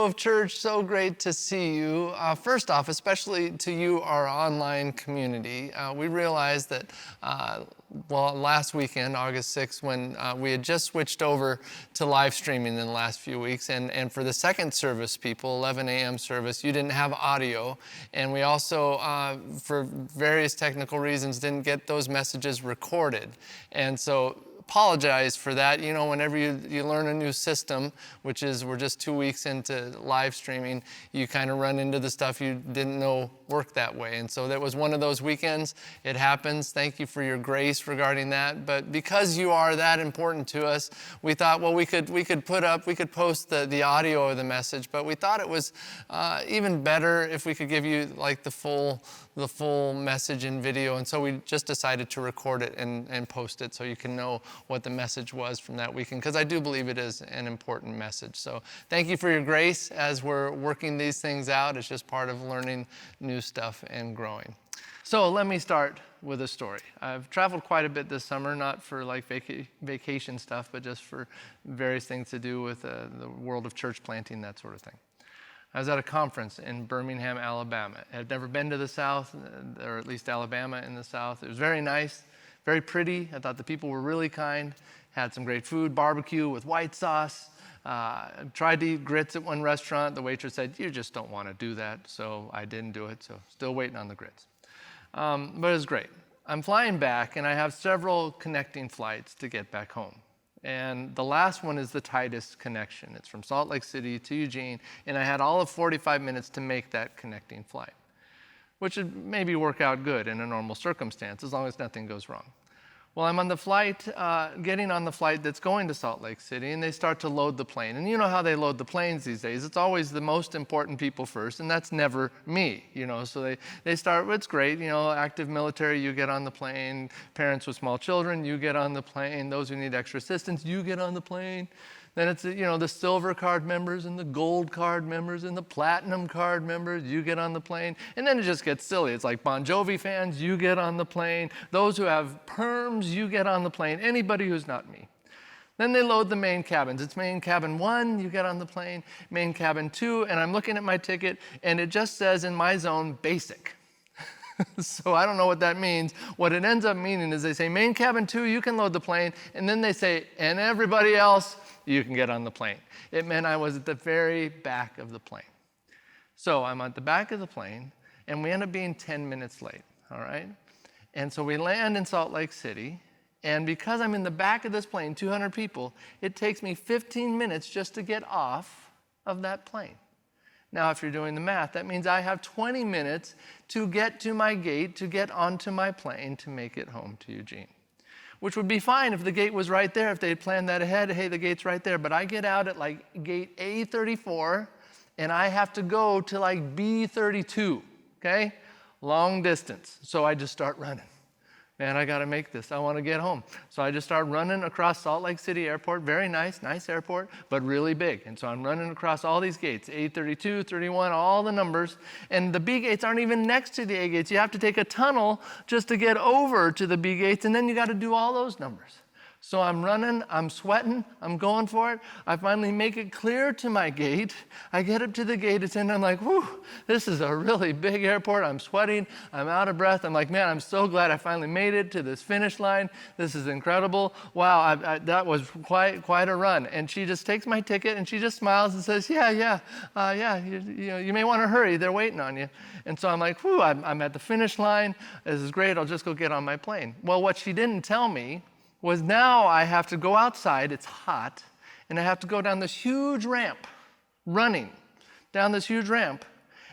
Cove Church. So great to see you. First off, especially to you, our online community. We realized that, last weekend, August 6th, when we had just switched over to live streaming in the last few weeks, and for the second service, people, 11 a.m. service, you didn't have audio, and we also, for various technical reasons, didn't get those messages recorded. And so apologize for that. You know, whenever you learn a new system, which is we're just 2 weeks into live streaming, you kind of run into the stuff you didn't know worked that way. And so that was one of those weekends. It happens. Thank you for your grace regarding that. But because you are that important to us, we thought, well, we could post the audio of the message, but we thought it was even better if we could give you like the full message in video. And so we just decided to record it and post it so you can know what the message was from that weekend, because I do believe it is an important message. So thank you for your grace as we're working these things out. It's just part of learning new stuff and growing. So let me start with a story. I've traveled quite a bit this summer, not for like vacation stuff, but just for various things to do with the world of church planting, that sort of thing. I was at a conference in Birmingham, Alabama. I had never been to the South, or at least Alabama in the South. It was very nice, very pretty. I thought the people were really kind, had some great food, barbecue with white sauce. Tried to eat grits at one restaurant. The waitress said, "You just don't want to do that." So I didn't do it, so still waiting on the grits. But it was great. I'm flying back, and I have several connecting flights to get back home. And the last one is the tightest connection. It's from Salt Lake City to Eugene, and I had all of 45 minutes to make that connecting flight, which would maybe work out good in a normal circumstance, as long as nothing goes wrong. Well, I'm on the flight, getting on the flight that's going to Salt Lake City, and they start to load the plane. And you know how they load the planes these days. It's always the most important people first, and that's never me, you know. So they start, it's great, you know, active military, you get on the plane. Parents with small children, you get on the plane. Those who need extra assistance, you get on the plane. Then it's, you know, the silver card members and the gold card members and the platinum card members, you get on the plane. And then it just gets silly. It's like Bon Jovi fans, you get on the plane. Those who have perms, you get on the plane. Anybody who's not me. Then they load the main cabins. It's main cabin 1, you get on the plane. Main cabin 2, and I'm looking at my ticket, and it just says in my zone, basic. So I don't know what that means. What it ends up meaning is they say, main cabin 2, you can load the plane. And then they say, and everybody else, you can get on the plane. It meant I was at the very back of the plane. So I'm at the back of the plane, and we end up being 10 minutes late, all right? And so we land in Salt Lake City, and because I'm in the back of this plane, 200 people, it takes me 15 minutes just to get off of that plane. Now, if you're doing the math, that means I have 20 minutes to get to my gate, to get onto my plane, to make it home to Eugene. Which would be fine if the gate was right there, if they had planned that ahead. Hey, the gate's right there. But I get out at like gate A34, and I have to go to like B32, okay? Long distance. So I just start running. Man, I got to make this. I want to get home. So I just start running across Salt Lake City Airport. Very nice airport, but really big. And so I'm running across all these gates, A32, 31, all the numbers. And the B gates aren't even next to the A gates. You have to take a tunnel just to get over to the B gates, and then you got to do all those numbers. So I'm running, I'm sweating, I'm going for it. I finally make it clear to my gate. I get up to the gate, and I'm like, whew, this is a really big airport. I'm sweating, I'm out of breath. I'm like, man, I'm so glad I finally made it to this finish line. This is incredible. Wow, that was quite a run. And she just takes my ticket, and she just smiles and says, you may want to hurry. They're waiting on you. And so I'm like, whew, I'm at the finish line. This is great. I'll just go get on my plane. Well, what she didn't tell me was now I have to go outside, it's hot, and I have to go down this huge ramp, running down this huge ramp,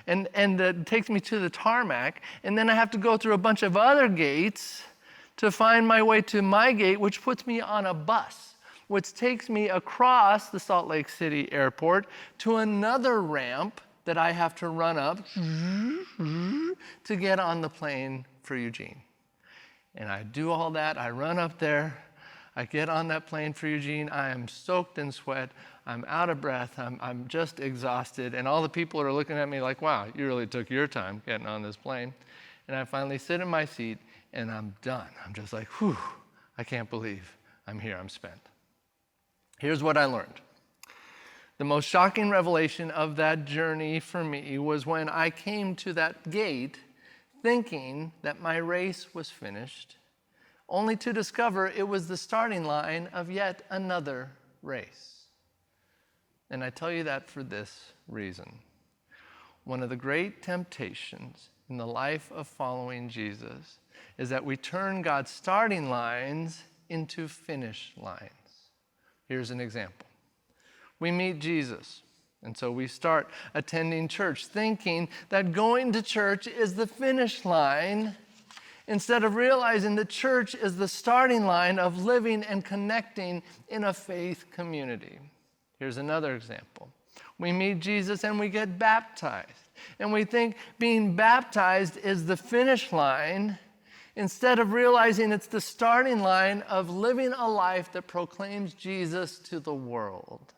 and it takes me to the tarmac, and then I have to go through a bunch of other gates to find my way to my gate, which puts me on a bus, which takes me across the Salt Lake City airport to another ramp that I have to run up to get on the plane for Eugene. And I do all that. I run up there. I get on that plane for Eugene. I am soaked in sweat. I'm out of breath. I'm just exhausted. And all the people are looking at me like, wow, you really took your time getting on this plane. And I finally sit in my seat, and I'm done. I'm just like, whew, I can't believe I'm here. I'm spent. Here's what I learned. The most shocking revelation of that journey for me was when I came to that gate thinking that my race was finished, only to discover it was the starting line of yet another race. And I tell you that for this reason. One of the great temptations in the life of following Jesus is that we turn God's starting lines into finish lines. Here's an example. We meet Jesus, and so we start attending church thinking that going to church is the finish line, instead of realizing that church is the starting line of living and connecting in a faith community. Here's another example. We meet Jesus and we get baptized, and we think being baptized is the finish line, instead of realizing it's the starting line of living a life that proclaims Jesus to the world.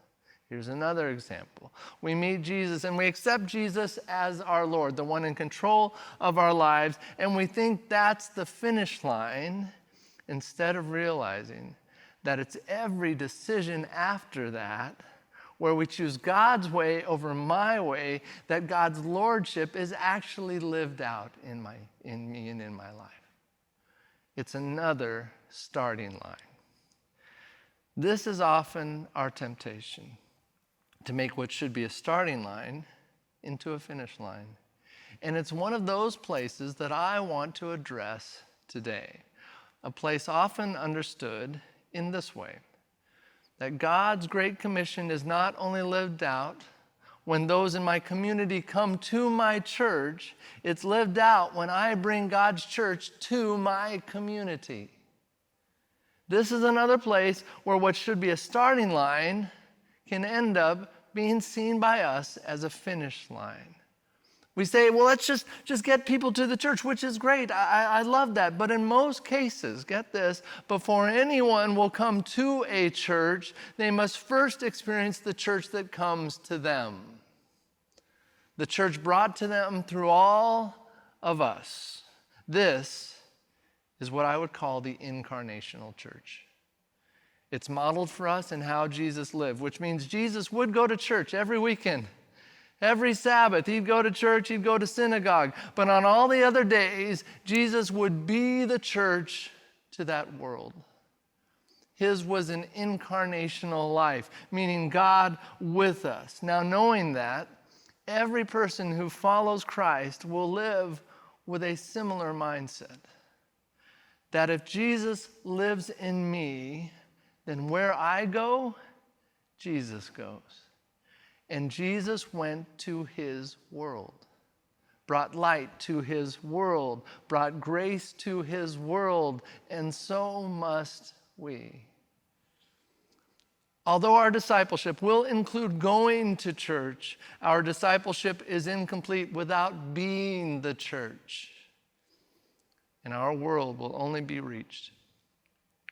Here's another example. We meet Jesus and we accept Jesus as our Lord, the one in control of our lives, and we think that's the finish line, instead of realizing that it's every decision after that where we choose God's way over my way, that God's lordship is actually lived out in me and in my life. It's another starting line. This is often our temptation, to make what should be a starting line into a finish line. And it's one of those places that I want to address today, a place often understood in this way, that God's Great Commission is not only lived out when those in my community come to my church, it's lived out when I bring God's church to my community. This is another place where what should be a starting line can end up being seen by us as a finish line. We say, well, let's just get people to the church, which is great. I love that. But in most cases, get this, before anyone will come to a church, they must first experience the church that comes to them. The church brought to them through all of us. This is what I would call the Incarnational Church. It's modeled for us in how Jesus lived, which means Jesus would go to church every weekend. Every Sabbath, he'd go to church, he'd go to synagogue. But on all the other days, Jesus would be the church to that world. His was an incarnational life, meaning God with us. Now, knowing that, every person who follows Christ will live with a similar mindset. That if Jesus lives in me, then where I go, Jesus goes. And Jesus went to his world, brought light to his world, brought grace to his world, and so must we. Although our discipleship will include going to church, our discipleship is incomplete without being the church. And our world will only be reached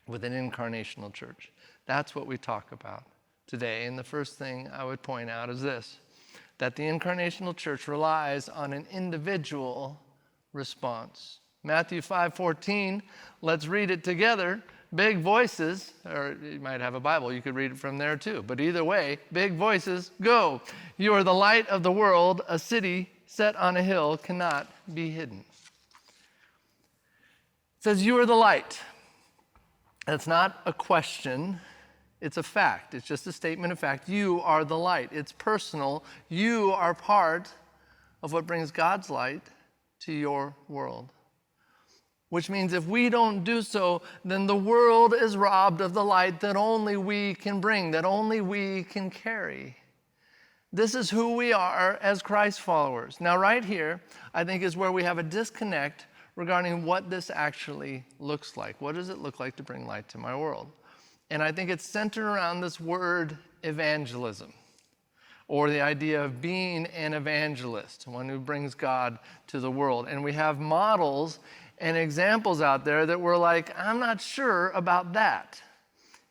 with an incarnational church. That's what we talk about today. And the first thing I would point out is this, that the Incarnational Church relies on an individual response. Matthew 5:14, let's read it together. Big voices, or you might have a Bible, you could read it from there too. But either way, big voices, go. You are the light of the world. A city set on a hill cannot be hidden. It says you are the light. That's not a question. It's a fact. It's just a statement of fact. You are the light. It's personal. You are part of what brings God's light to your world. Which means if we don't do so, then the world is robbed of the light that only we can bring, that only we can carry. This is who we are as Christ followers. Now, right here, I think is where we have a disconnect regarding what this actually looks like. What does it look like to bring light to my world? And I think it's centered around this word evangelism, or the idea of being an evangelist, one who brings God to the world. And we have models and examples out there that we're like, I'm not sure about that.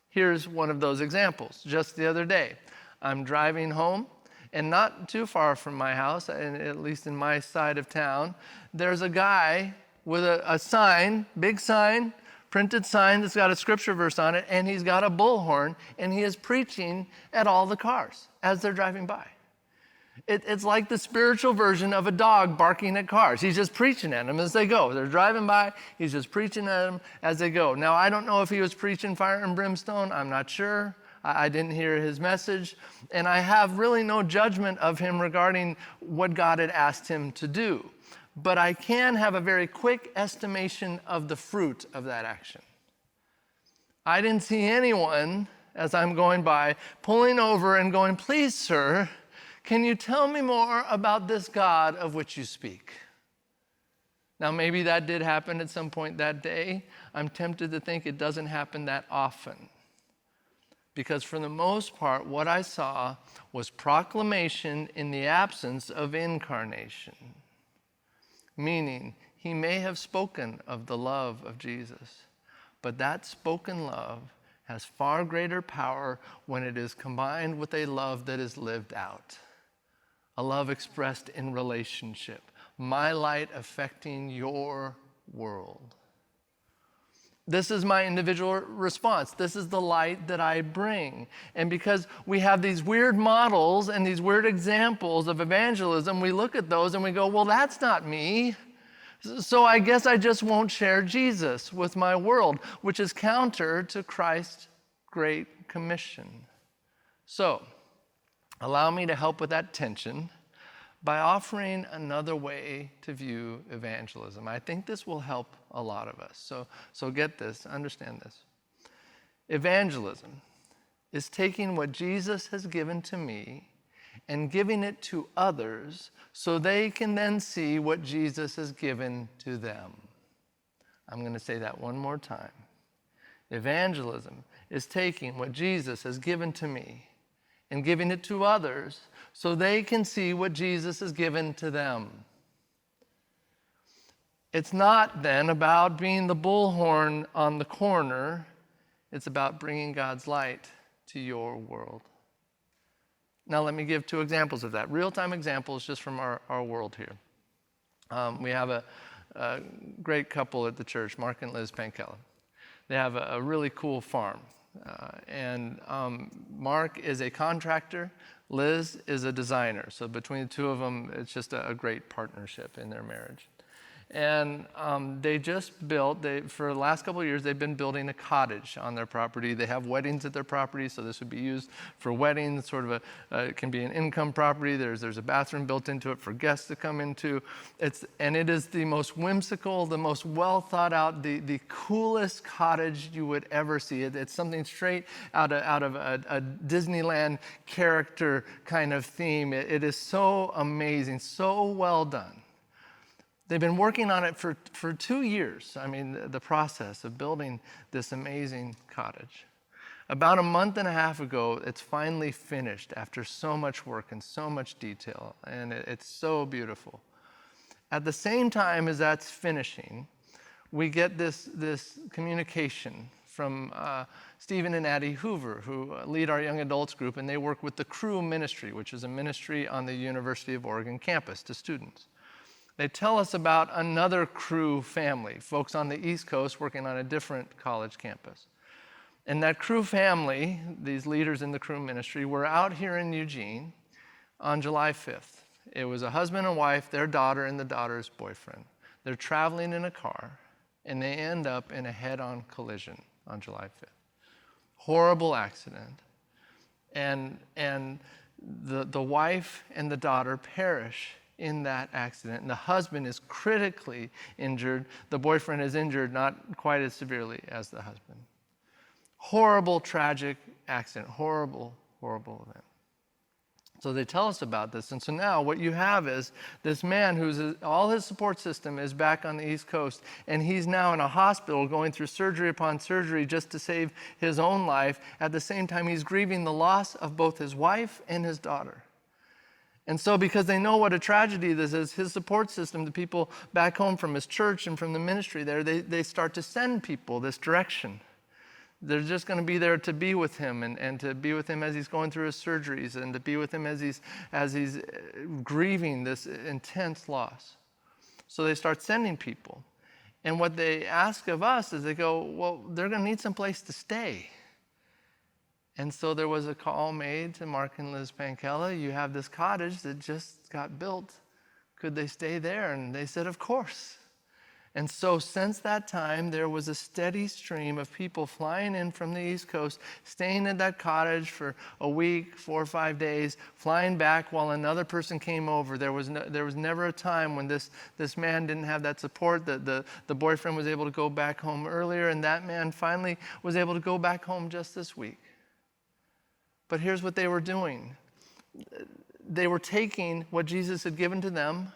Here's one of those examples. Just the other day, I'm driving home, and not too far from my house, and at least in my side of town, there's a guy with a sign, big sign, printed sign that's got a scripture verse on it, and he's got a bullhorn, and he is preaching at all the cars as they're driving by. It's like the spiritual version of a dog barking at cars. He's just preaching at them as they go. They're driving by. He's just preaching at them as they go. Now, I don't know if he was preaching fire and brimstone. I'm not sure. I didn't hear his message. And I have really no judgment of him regarding what God had asked him to do. But I can have a very quick estimation of the fruit of that action. I didn't see anyone, as I'm going by, pulling over and going, "Please, sir, can you tell me more about this God of which you speak?" Now, maybe that did happen at some point that day. I'm tempted to think it doesn't happen that often. Because for the most part, what I saw was proclamation in the absence of incarnation. Meaning, he may have spoken of the love of Jesus, but that spoken love has far greater power when it is combined with a love that is lived out. A love expressed in relationship. My light affecting your world. This is my individual response. This is the light that I bring. And because we have these weird models and these weird examples of evangelism, we look at those and we go, well, that's not me. So I guess I just won't share Jesus with my world, which is counter to Christ's Great Commission. So, allow me to help with that tension by offering another way to view evangelism. I think this will help a lot of us. So get this, understand this. Evangelism is taking what Jesus has given to me and giving it to others so they can then see what Jesus has given to them. I'm going to say that one more time. Evangelism is taking what Jesus has given to me and giving it to others so they can see what Jesus has given to them. It's not then about being the bullhorn on the corner. It's about bringing God's light to your world. Now let me give two examples of that. Real-time examples just from our world here. We have a great couple at the church, Mark and Liz Pankella. They have a really cool farm. Mark is a contractor. Liz is a designer. So between the two of them, it's just a great partnership in their marriage. And they just built, for the last couple of years, they've been building a cottage on their property. They have weddings at their property, so this would be used for weddings, sort of it can be an income property. There's a bathroom built into it for guests to come into. And it is the most whimsical, the most well thought out, the coolest cottage you would ever see. It's something straight out of a Disneyland character kind of theme. It is so amazing, so well done. They've been working on it for 2 years. I mean, the process of building this amazing cottage. About a month and a half ago, it's finally finished after so much work and so much detail, and it's so beautiful. At the same time as that's finishing, we get this communication from Stephen and Addie Hoover, who lead our young adults group, and they work with the Crew Ministry, which is a ministry on the University of Oregon campus to students. They tell us about another Crew family, folks on the East Coast working on a different college campus. And that Crew family, these leaders in the Crew ministry, were out here in Eugene on July 5th. It was a husband and wife, their daughter, and the daughter's boyfriend. They're traveling in a car, and they end up in a head-on collision on July 5th. Horrible accident. And the wife and the daughter perish in that accident. And the husband is critically injured. The boyfriend is injured, not quite as severely as the husband. Horrible, tragic accident. Horrible, horrible event. So they tell us about this. And so now what you have is this man all his support system is back on the East Coast, and he's now in a hospital going through surgery upon surgery just to save his own life. At the same time, he's grieving the loss of both his wife and his daughter. And so because they know what a tragedy this is, his support system, the people back home from his church and from the ministry there, they start to send people this direction. They're just going to be there to be with him and to be with him as he's going through his surgeries and to be with him as he's grieving this intense loss. So they start sending people. And what they ask of us is they go, well, they're going to need some place to stay. And so there was a call made to Mark and Liz Pankella. You have this cottage that just got built. Could they stay there? And they said, of course. And so since that time, there was a steady stream of people flying in from the East Coast, staying at that cottage for a week, 4 or 5 days, flying back while another person came over. There was never a time when this man didn't have that support. The boyfriend was able to go back home earlier, and that man finally was able to go back home just this week. But here's what they were doing. They were taking what Jesus had given to them,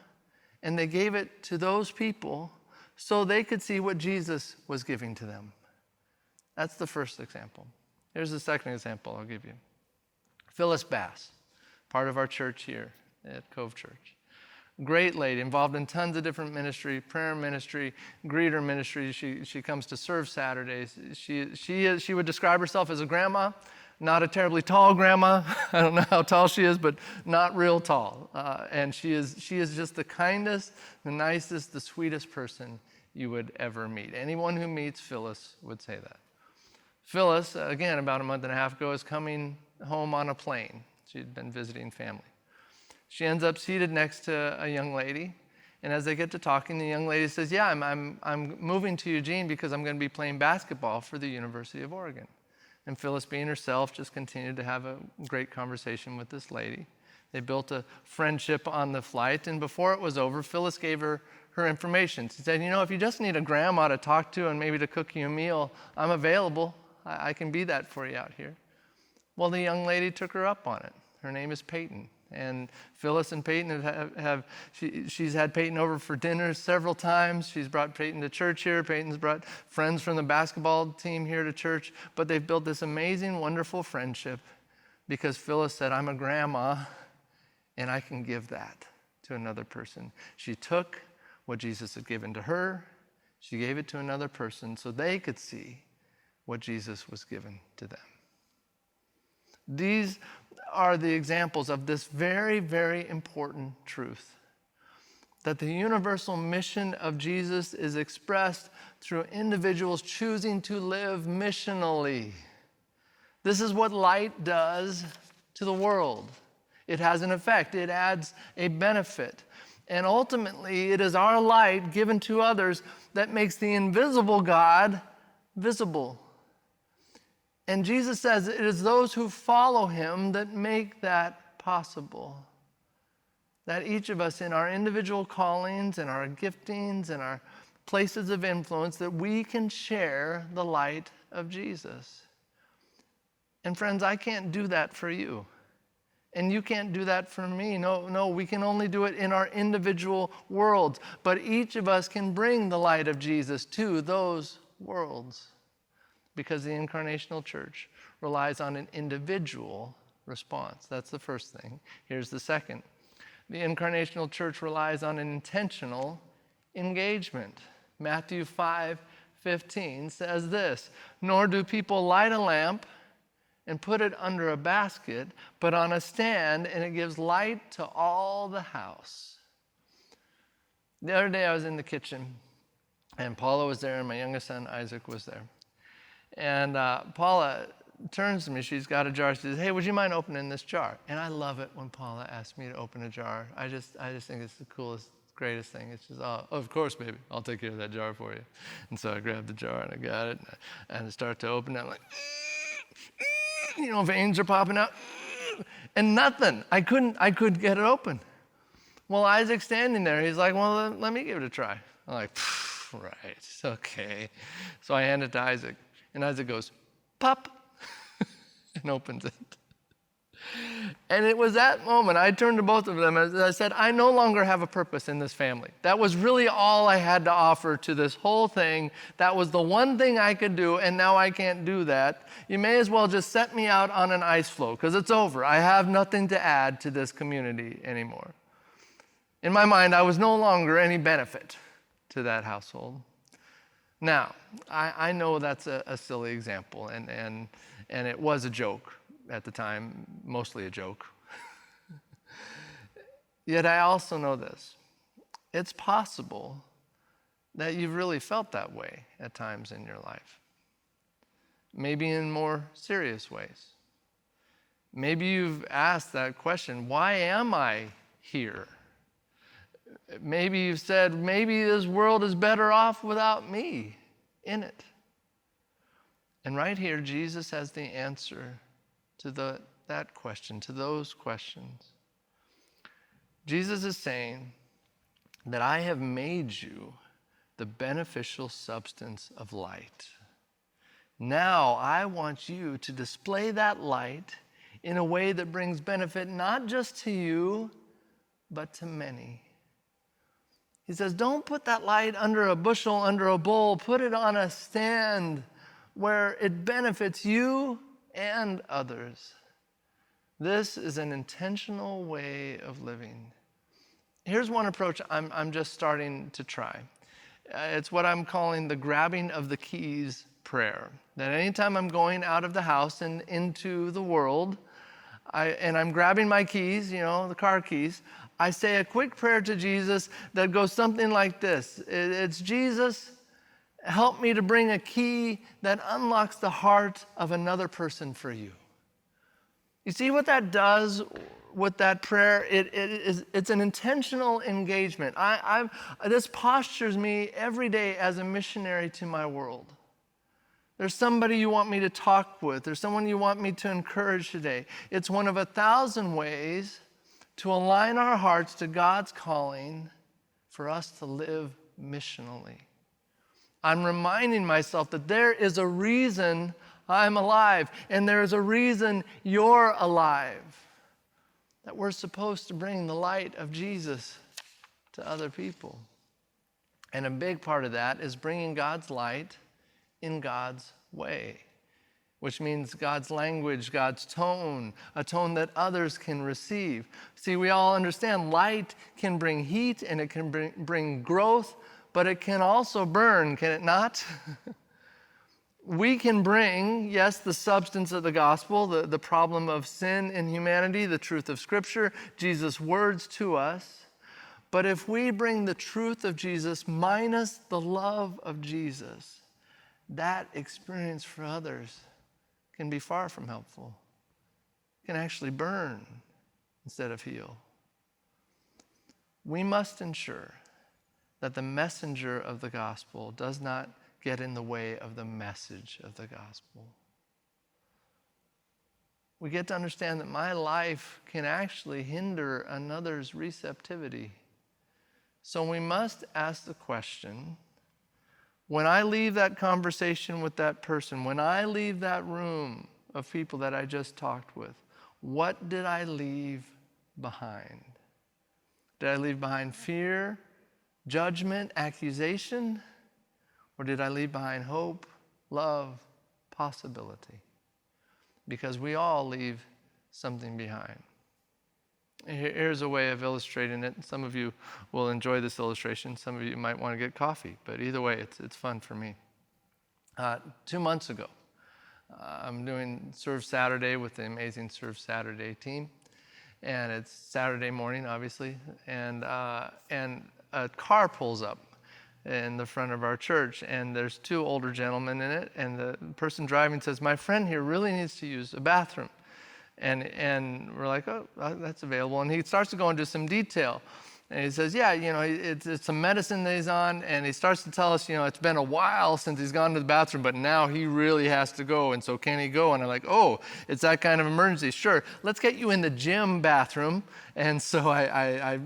and they gave it to those people so they could see what Jesus was giving to them. That's the first example. Here's the second example I'll give you. Phyllis Bass, part of our church here at Cove Church. Great lady, involved in tons of different ministry, prayer ministry, greeter ministry. She comes to serve Saturdays. She would describe herself as a grandma, not a terribly tall grandma. I don't know how tall she is, but not real tall. And she is just the kindest, the nicest, the sweetest person you would ever meet. Anyone who meets Phyllis would say that. Phyllis, again, about a month and a half ago, is coming home on a plane. She'd been visiting family. She ends up seated next to a young lady. And as they get to talking, the young lady says, yeah, I'm moving to Eugene because I'm going to be playing basketball for the University of Oregon. And Phyllis, being herself, just continued to have a great conversation with this lady. They built a friendship on the flight, and before it was over, Phyllis gave her information. She said, if you just need a grandma to talk to and maybe to cook you a meal, I'm available. I can be that for you out here. Well, the young lady took her up on it. Her name is Peyton. And Phyllis and Peyton she's had Peyton over for dinner several times. She's brought Peyton to church here. Peyton's brought friends from the basketball team here to church. But they've built this amazing, wonderful friendship because Phyllis said, I'm a grandma and I can give that to another person. She took what Jesus had given to her. She gave it to another person so they could see what Jesus was given to them. These are the examples of this very, very important truth, that the universal mission of Jesus is expressed through individuals choosing to live missionally. This is what light does to the world. It has an effect. It adds a benefit. And ultimately, it is our light given to others that makes the invisible God visible. And Jesus says it is those who follow him that make that possible. That each of us in our individual callings and our giftings and our places of influence, that we can share the light of Jesus. And friends, I can't do that for you. And you can't do that for me. No, we can only do it in our individual worlds. But each of us can bring the light of Jesus to those worlds. Because the Incarnational Church relies on an individual response. That's the first thing. Here's the second. The Incarnational Church relies on an intentional engagement. Matthew 5:15 says this, nor do people light a lamp and put it under a basket, but on a stand, and it gives light to all the house. The other day I was in the kitchen, and Paula was there, and my youngest son Isaac was there. And Paula turns to me. She's got a jar. She says, hey, would you mind opening this jar? And I love it when Paula asks me to open a jar. I just think it's the coolest, greatest thing. It's just, oh, of course, baby. I'll take care of that jar for you. And so I grabbed the jar, and I got it, and I start to open it. I'm like, veins are popping out. And nothing. I couldn't get it open. Well, Isaac's standing there. He's like, well, let me give it a try. I'm like, right, okay. So I hand it to Isaac. And Isaac goes, pop, and opens it. And it was that moment, I turned to both of them and I said, I no longer have a purpose in this family. That was really all I had to offer to this whole thing. That was the one thing I could do, and now I can't do that. You may as well just set me out on an ice floe, because it's over. I have nothing to add to this community anymore. In my mind, I was no longer any benefit to that household. Now, I know that's a silly example, and it was a joke at the time, mostly a joke. Yet I also know this. It's possible that you've really felt that way at times in your life. Maybe in more serious ways. Maybe you've asked that question, why am I here? Maybe you've said, maybe this world is better off without me in it. And right here, Jesus has the answer to that question, to those questions. Jesus is saying that I have made you the beneficial substance of light. Now I want you to display that light in a way that brings benefit not just to you, but to many. He says, don't put that light under a bushel, under a bowl. Put it on a stand where it benefits you and others. This is an intentional way of living. Here's one approach I'm just starting to try. It's what I'm calling the grabbing of the keys prayer. That anytime I'm going out of the house and into the world, and I'm grabbing my keys, the car keys, I say a quick prayer to Jesus that goes something like this. It's, Jesus, help me to bring a key that unlocks the heart of another person for you. You see what that does with that prayer? It's an intentional engagement. This postures me every day as a missionary to my world. There's somebody you want me to talk with. There's someone you want me to encourage today. It's one of 1,000 ways to align our hearts to God's calling for us to live missionally. I'm reminding myself that there is a reason I'm alive, and there is a reason you're alive. That we're supposed to bring the light of Jesus to other people. And a big part of that is bringing God's light in God's way, which means God's language, God's tone, a tone that others can receive. See, we all understand light can bring heat and it can bring growth, but it can also burn, can it not? We can bring, yes, the substance of the gospel, the problem of sin in humanity, the truth of Scripture, Jesus' words to us. But if we bring the truth of Jesus minus the love of Jesus, that experience for others can be far from helpful. It can actually burn instead of heal. We must ensure that the messenger of the gospel does not get in the way of the message of the gospel. We get to understand that my life can actually hinder another's receptivity. So we must ask the question, when I leave that conversation with that person, when I leave that room of people that I just talked with, what did I leave behind? Did I leave behind fear, judgment, accusation? Or did I leave behind hope, love, possibility? Because we all leave something behind. Here's a way of illustrating it. Some of you will enjoy this illustration. Some of you might want to get coffee, but either way, it's fun for me. 2 months ago, I'm doing Serve Saturday with the amazing Serve Saturday team, and it's Saturday morning, obviously, and a car pulls up in the front of our church, and there's 2 older gentlemen in it, and the person driving says, "My friend here really needs to use a bathroom." And we're like, oh, that's available. And he starts to go into some detail. And he says, yeah, it's some medicine that he's on. And he starts to tell us, it's been a while since he's gone to the bathroom, but now he really has to go. And so can he go? And I'm like, oh, it's that kind of emergency. Sure, let's get you in the gym bathroom. And so I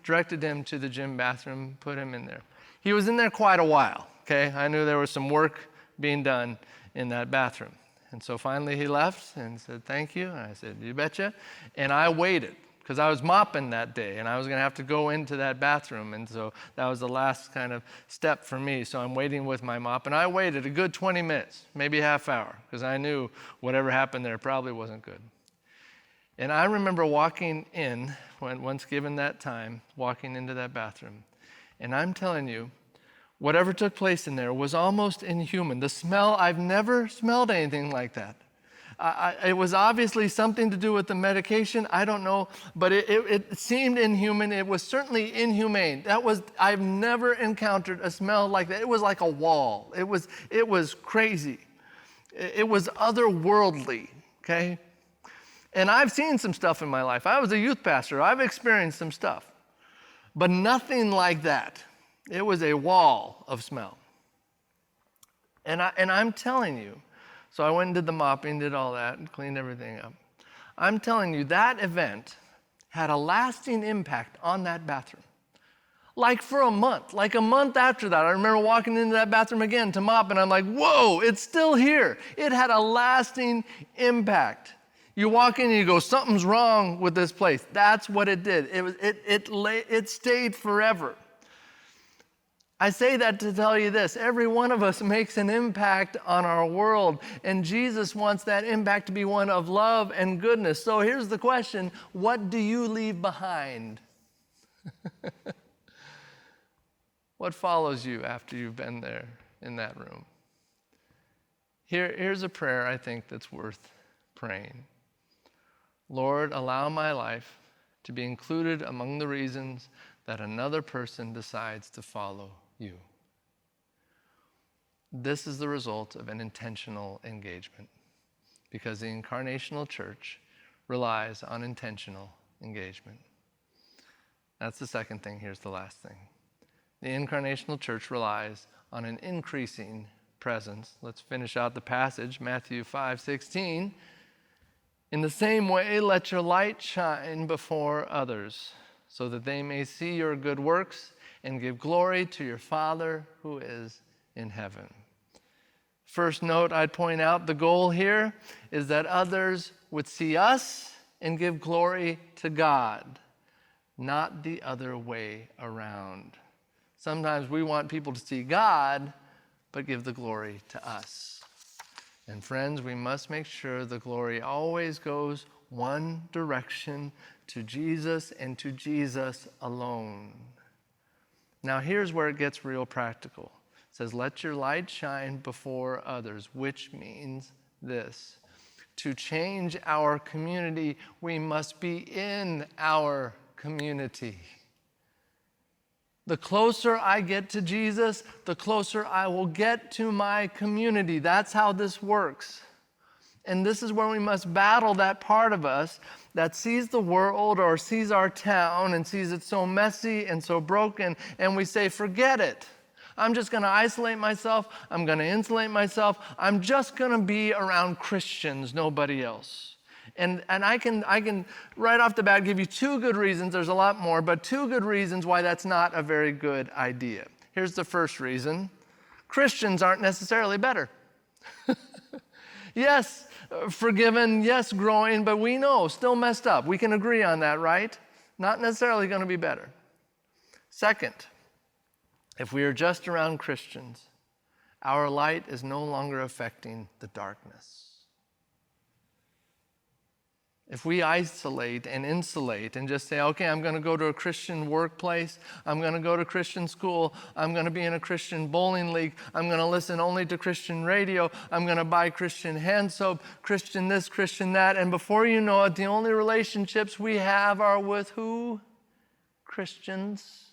directed him to the gym bathroom, put him in there. He was in there quite a while, okay? I knew there was some work being done in that bathroom. And so finally he left and said, thank you. And I said, you betcha. And I waited because I was mopping that day and I was going to have to go into that bathroom. And so that was the last kind of step for me. So I'm waiting with my mop. And I waited a good 20 minutes, maybe half hour, because I knew whatever happened there probably wasn't good. And I remember walking in, once given that time, walking into that bathroom. And I'm telling you, whatever took place in there was almost inhuman. The smell, I've never smelled anything like that. It was obviously something to do with the medication. I don't know, but it seemed inhuman. It was certainly inhumane. I've never encountered a smell like that. It was like a wall. It was crazy. It was otherworldly, okay? And I've seen some stuff in my life. I was a youth pastor. I've experienced some stuff, but nothing like that. It was a wall of smell. And I'm telling you, so I went and did the mopping, did all that, and cleaned everything up. I'm telling you, that event had a lasting impact on that bathroom. Like for a month after that, I remember walking into that bathroom again to mop, and I'm like, whoa, it's still here. It had a lasting impact. You walk in and you go, something's wrong with this place. That's what it did. It stayed forever. I say that to tell you this. Every one of us makes an impact on our world, and Jesus wants that impact to be one of love and goodness. So here's the question: what do you leave behind? What follows you after you've been there in that room? Here's a prayer I think that's worth praying. Lord, allow my life to be included among the reasons that another person decides to follow you. This is the result of an intentional engagement, because the Incarnational Church relies on intentional engagement. That's the second thing. Here's the last thing. The Incarnational Church relies on an increasing presence. Let's finish out the passage, Matthew 5:16. In the same way, let your light shine before others, so that they may see your good works and give glory to your Father who is in heaven. First note I'd point out, the goal here is that others would see us and give glory to God, not the other way around. Sometimes we want people to see God, but give the glory to us. And friends, we must make sure the glory always goes one direction, to Jesus and to Jesus alone. Now here's where it gets real practical. It says, let your light shine before others, which means this: to change our community, we must be in our community. The closer I get to Jesus, the closer I will get to my community. That's how this works. And this is where we must battle that part of us that sees the world or sees our town and sees it so messy and so broken, and we say, forget it. I'm just going to isolate myself. I'm going to insulate myself. I'm just going to be around Christians, nobody else. And I can right off the bat give you two good reasons. There's a lot more, but two good reasons why that's not a very good idea. Here's the first reason. Christians aren't necessarily better. Yes, forgiven, yes, growing, but we know, still messed up. We can agree on that, right? Not necessarily going to be better. Second, if we are just around Christians, our light is no longer affecting the darkness. If we isolate and insulate and just say, okay, I'm going to go to a Christian workplace, I'm going to go to Christian school, I'm going to be in a Christian bowling league, I'm going to listen only to Christian radio, I'm going to buy Christian hand soap, Christian this, Christian that, and before you know it, the only relationships we have are with who? Christians.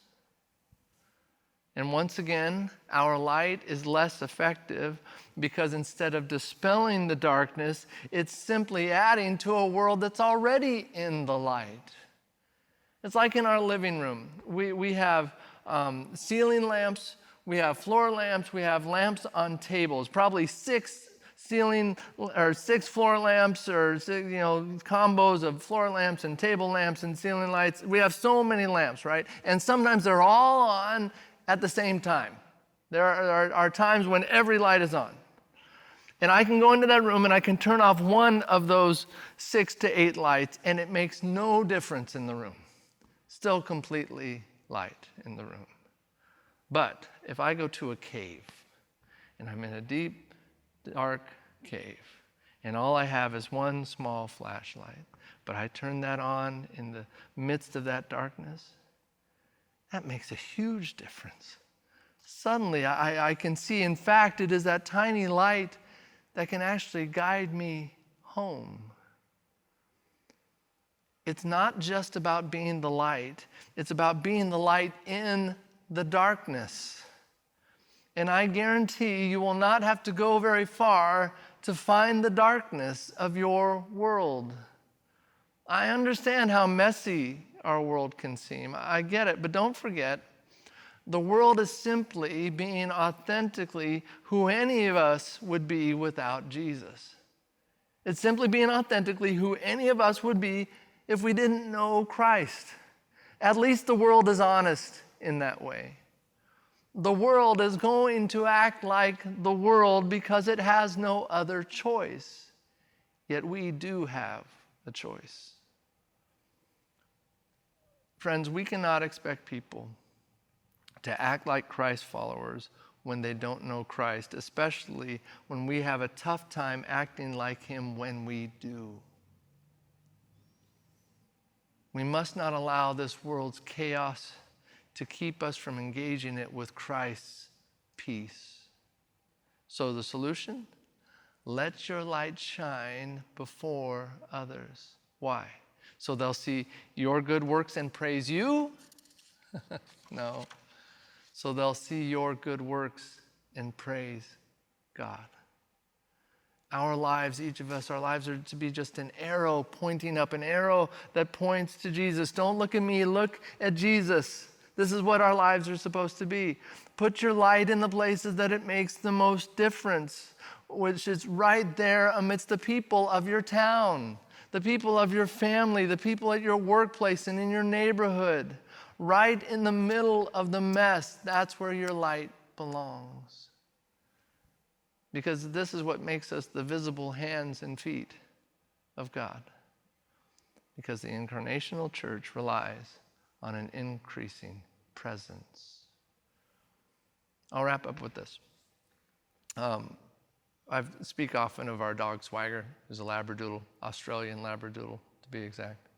And once again, our light is less effective because instead of dispelling the darkness, it's simply adding to a world that's already in the light. It's like in our living room. We have ceiling lamps, we have floor lamps, we have lamps on tables, probably 6 ceiling or 6 floor lamps, or combos of floor lamps and table lamps and ceiling lights. We have so many lamps, right? And sometimes they're all on at the same time. There are times when every light is on. And I can go into that room and I can turn off one of those 6 to 8 lights, and it makes no difference in the room. Still completely light in the room. But if I go to a cave, and I'm in a deep, dark cave, and all I have is one small flashlight, but I turn that on in the midst of that darkness, that makes a huge difference. Suddenly, I can see, in fact, it is that tiny light that can actually guide me home. It's not just about being the light. It's about being the light in the darkness. And I guarantee you will not have to go very far to find the darkness of your world. I understand how messy our world can seem. I get it, but don't forget, the world is simply being authentically who any of us would be without Jesus. It's simply being authentically who any of us would be if we didn't know Christ. At least the world is honest in that way. The world is going to act like the world because it has no other choice. Yet we do have a choice. Friends, we cannot expect people to act like Christ followers when they don't know Christ, especially when we have a tough time acting like him when we do. We must not allow this world's chaos to keep us from engaging it with Christ's peace. So the solution? Let your light shine before others. Why? So they'll see your good works and praise you? No. So they'll see your good works and praise God. Our lives, each of us, our lives are to be just an arrow pointing up, an arrow that points to Jesus. Don't look at me, look at Jesus. This is what our lives are supposed to be. Put your light in the places that it makes the most difference, which is right there amidst the people of your town, the people of your family, the people at your workplace and in your neighborhood. Right in the middle of the mess, that's where your light belongs. Because this is what makes us the visible hands and feet of God. Because the Incarnational Church relies on an increasing presence. I'll wrap up with this. I speak often of our dog Swagger, who's a Labradoodle, Australian Labradoodle to be exact.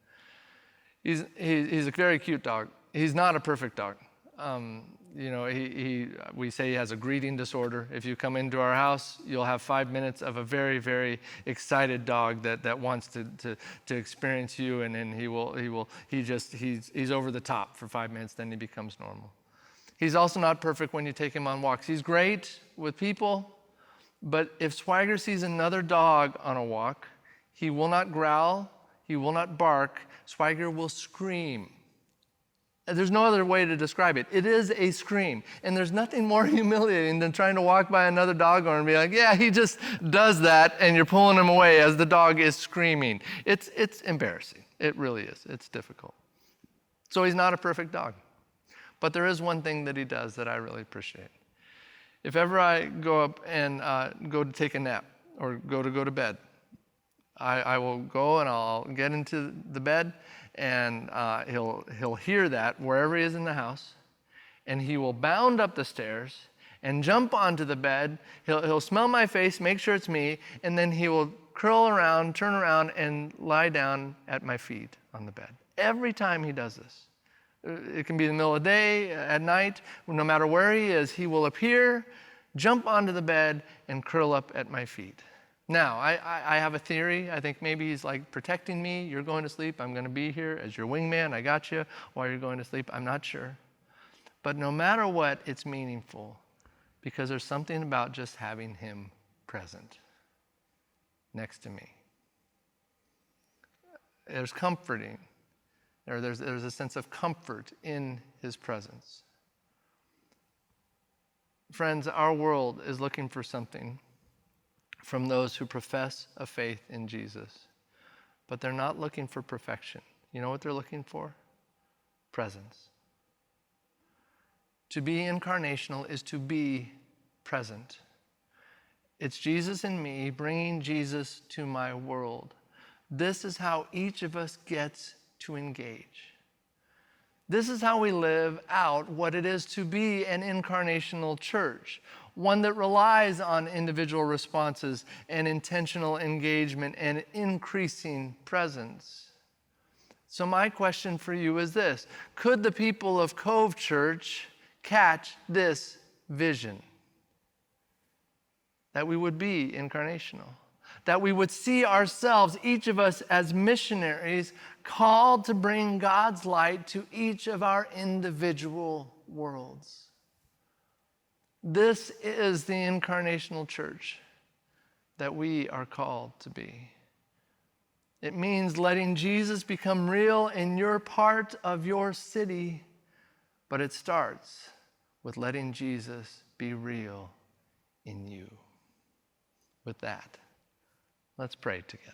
He's a very cute dog. He's not a perfect dog. We say he has a greeting disorder. If you come into our house, you'll have 5 minutes of a very, very excited dog that wants to experience you, and then he's over the top for 5 minutes, then he becomes normal. He's also not perfect when you take him on walks. He's great with people, but if Swagger sees another dog on a walk, he will not growl, he will not bark, Swagger will scream. There's no other way to describe it. It is a scream. And there's nothing more humiliating than trying to walk by another dog owner and be like, yeah, he just does that, and you're pulling him away as the dog is screaming. It's embarrassing. It really is. It's difficult. So he's not a perfect dog. But there is one thing that he does that I really appreciate. If ever I go up and go to take a nap or go to bed, I will go and I'll get into the bed, and he'll hear that wherever he is in the house, and he will bound up the stairs and jump onto the bed. He'll smell my face, make sure it's me, and then he will curl around, turn around, and lie down at my feet on the bed. Every time he does this. It can be in the middle of the day, at night, no matter where he is, he will appear, jump onto the bed, and curl up at my feet. Now, I have a theory. I think maybe he's like protecting me. You're going to sleep. I'm going to be here as your wingman. I got you while you're going to sleep. I'm not sure. But no matter what, it's meaningful because there's something about just having him present next to me. There's comforting. There's a sense of comfort in his presence. Friends, our world is looking for something from those who profess a faith in Jesus. But they're not looking for perfection. You know what they're looking for? Presence. To be incarnational is to be present. It's Jesus in me bringing Jesus to my world. This is how each of us gets to engage. This is how we live out what it is to be an incarnational church, one that relies on individual responses and intentional engagement and increasing presence. So my question for you is this: could the people of Cove Church catch this vision? That we would be incarnational. that we would see ourselves, each of us, as missionaries called to bring God's light to each of our individual worlds. This is the Incarnational Church that we are called to be. It means letting Jesus become real in your part of your city, but it starts with letting Jesus be real in you. With that, let's pray together.